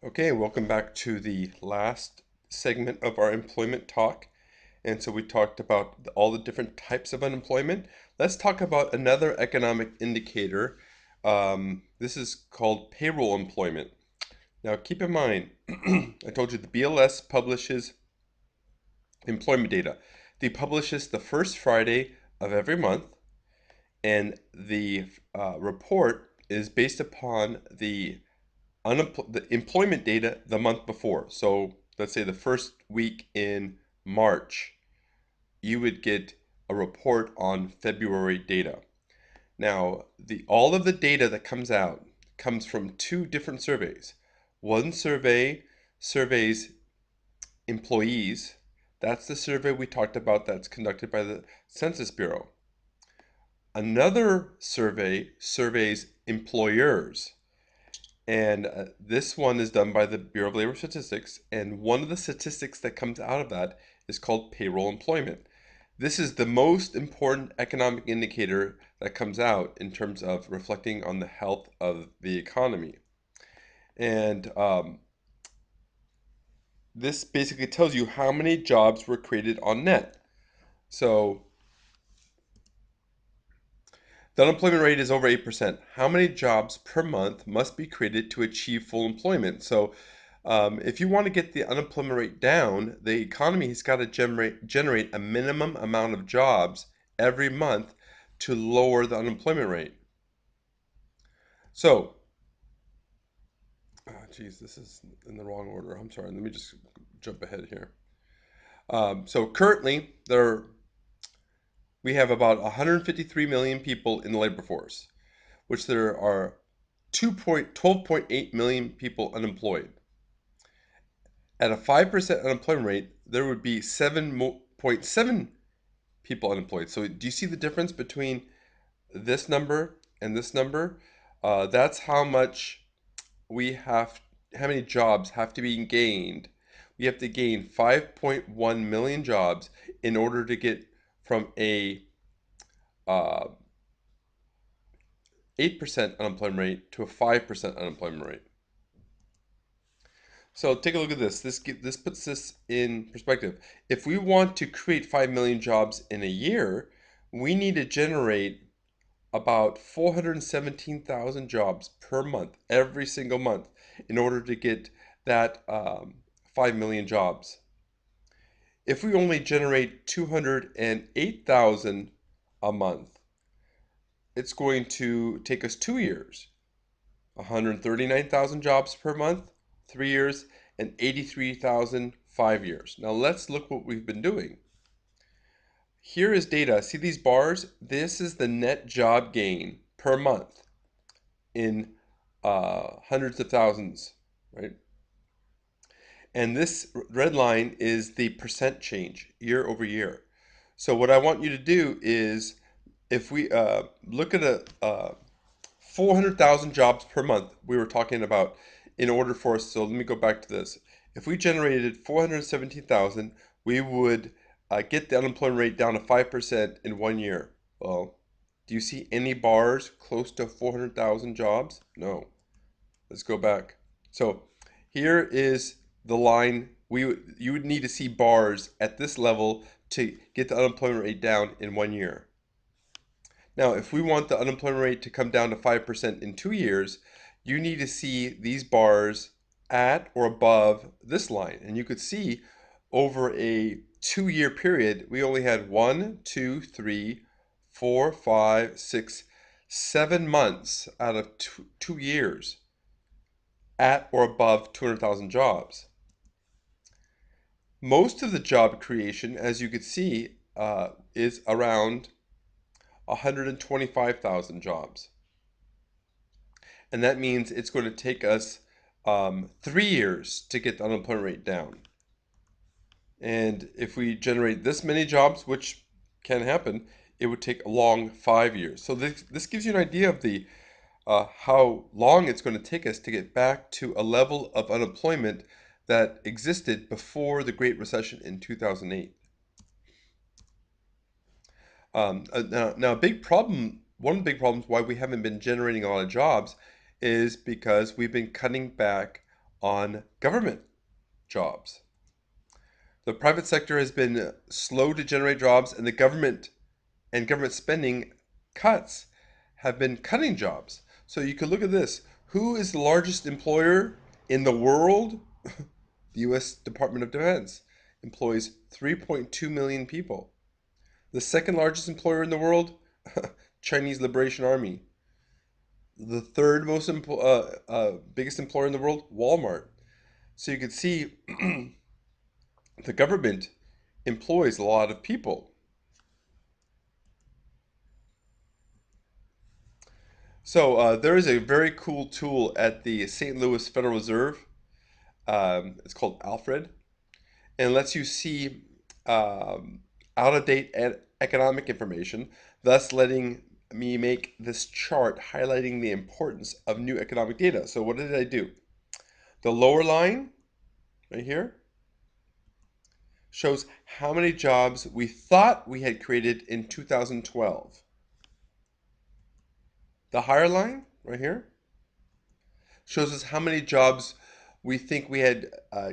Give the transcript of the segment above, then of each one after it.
Okay, welcome back to the last segment of our employment talk. And so we talked about all the different types of unemployment. Let's talk about another economic indicator. This is called payroll employment. Now, keep in mind, I told you the BLS publishes employment data. They publish this the first Friday of every month, and the report is based upon the employment data the month before. So let's say the first week in March, you would get a report on February data. Now, the all of the data that comes out comes from two different surveys. One survey surveys employees. That's the survey we talked about that's conducted by the Census Bureau. Another survey surveys employers. And this one is done by the Bureau of Labor Statistics. And one of the statistics that comes out of that is called payroll employment. This is the most important economic indicator that comes out in terms of reflecting on the health of the economy. And this basically tells you how many jobs were created on net. So the unemployment rate is over 8%. How many jobs per month must be created to achieve full employment? So, if you want to get the unemployment rate down, the economy has got to generate a minimum amount of jobs every month to lower the unemployment rate. So, geez, this is in the wrong order. I'm sorry. Let me just jump ahead here. So currently, we have about 153 million people in the labor force, which there are 12.8 million people unemployed. At a 5% unemployment rate, there would be 7.7 people unemployed. So do you see the difference between this number and this number? That's how many jobs have to be gained. We have to gain 5.1 million jobs in order to get from a uh, 8% unemployment rate to a 5% unemployment rate. So take a look at this. This puts this in perspective. If we want to create 5 million jobs in a year, we need to generate about 417,000 jobs per month, every single month, in order to get that 5 million jobs. If we only generate 208,000 a month, it's going to take us 2 years. 139,000 jobs per month, 3 years, and 83,000, 5 years. Now let's look what we've been doing. Here is data. See these bars? This is the net job gain per month in hundreds of thousands, right? And this red line is the percent change year over year. So what I want you to do is, if we look at a 400,000 jobs per month we were talking about in order for us. So let me go back to this. If we generated 417,000, we would get the unemployment rate down to 5% in 1 year. Well, do you see any bars close to 400,000 jobs? No. Let's go back. So here is the line. You would need to see bars at this level to get the unemployment rate down in 1 year. Now, if we want the unemployment rate to come down to 5% in 2 years, you need to see these bars at or above this line. And you could see over a 2 year period, we only had 1, 2, 3, 4, 5, 6, 7 months out of 2 years at or above 200,000 jobs. Most of the job creation, as you could see, is around 125,000 jobs. And that means it's going to take us 3 years to get the unemployment rate down. And if we generate this many jobs, which can happen, it would take a long 5 years. So this gives you an idea of the how long it's going to take us to get back to a level of unemployment that existed before the Great Recession in 2008. Now, a big problem, one of the big problems why we haven't been generating a lot of jobs is because we've been cutting back on government jobs. The private sector has been slow to generate jobs, and the government spending cuts have been cutting jobs. So you can look at this. Who is the largest employer in the world? The US Department of Defense employs 3.2 million people. The second largest employer in the world, Chinese Liberation Army. The third biggest employer in the world, Walmart. So you can see the government employs a lot of people. So there is a very cool tool at the St. Louis Federal Reserve. It's called Alfred, and lets you see um, out of date economic information, thus letting me make this chart highlighting the importance of new economic data. So what did I do? The lower line right here shows how many jobs we thought we had created in 2012. The higher line right here shows us how many jobs we think we had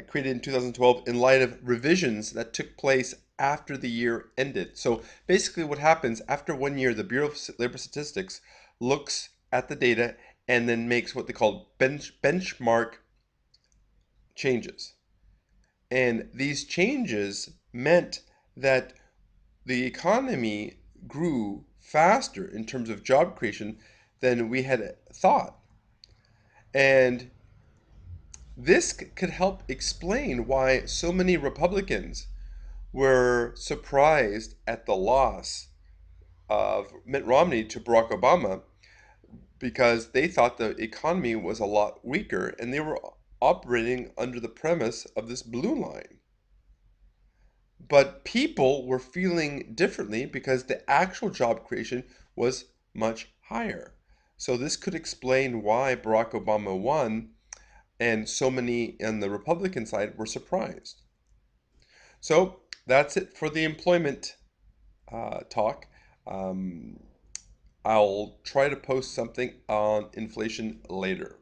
created in 2012 in light of revisions that took place after the year ended. So basically what happens after 1 year, the Bureau of Labor Statistics looks at the data and then makes what they call benchmark changes. And these changes meant that the economy grew faster in terms of job creation than we had thought. And this could help explain why so many Republicans were surprised at the loss of Mitt Romney to Barack Obama because they thought the economy was a lot weaker and they were operating under the premise of this blue line. But people were feeling differently because the actual job creation was much higher. So this could explain why Barack Obama won and so many on the Republican side were surprised. So that's it for the employment talk. Um, I'll try to post something on inflation later.